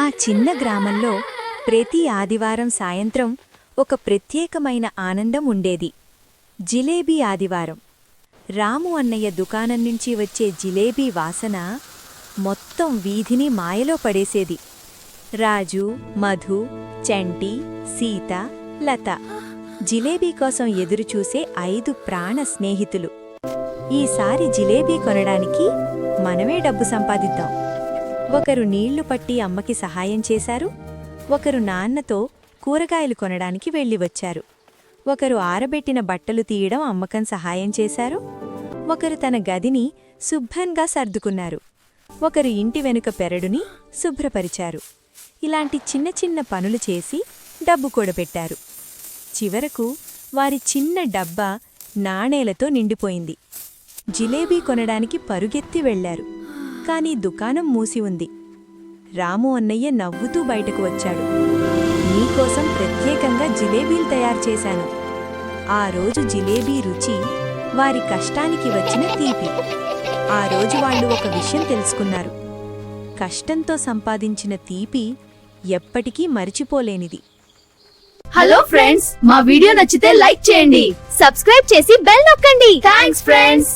ఆ చిన్న గ్రామంలో ప్రతి ఆదివారం సాయంత్రం ఒక ప్రత్యేకమైన ఆనందం ఉండేది. జిలేబీ ఆదివారం. రాము అన్నయ్య దుకాణం నుంచి వచ్చే జిలేబీ వాసన మొత్తం వీధిని మాయలో పడేసేది. రాజు, మధు, చంటి, సీత, లత జిలేబీ కోసం ఎదురుచూసే 5 ప్రాణ స్నేహితులు. ఈసారి జిలేబీ కొనడానికి మనమే డబ్బు సంపాదిద్దాం. ఒకరు నీళ్లు పట్టి అమ్మకి సహాయం చేశారు. ఒకరు నాన్నతో కూరగాయలు కొనడానికి వెళ్ళి వచ్చారు. ఒకరు ఆరబెట్టిన బట్టలు తీయడం అమ్మకం సహాయం చేశారు. ఒకరు తన గదిని శుభ్రంగా సర్దుకున్నారు. ఒకరు ఇంటి వెనుక పెరడుని శుభ్రపరిచారు. ఇలాంటి చిన్న చిన్న పనులు చేసి డబ్బు కూడబెట్టారు. చివరకు వారి చిన్న డబ్బా నాణేలతో నిండిపోయింది. జిలేబీ కొనడానికి పరుగెత్తి వెళ్లారు. కాని దుకాణం మూసి ఉంది. రాము అన్నయ్య నవ్వుతూ బయటకు వచ్చాడు. నీకోసం ప్రత్యేకంగా జిలేబీలు తయారు చేశాను. ఆ రోజు జిలేబీ రుచి వారి కష్టానికి వచ్చిన తీపి. ఆ రోజు వాళ్ళు ఒక విషయం తెలుసుకున్నారు. కష్టంతో సంపాదించిన తీపి ఎప్పటికీ మరిచిపోలేనిది. హలో ఫ్రెండ్స్, మా వీడియో నచ్చితే లైక్ చేయండి, సబ్స్క్రైబ్ చేసి బెల్ నొక్కండి. Thanks friends.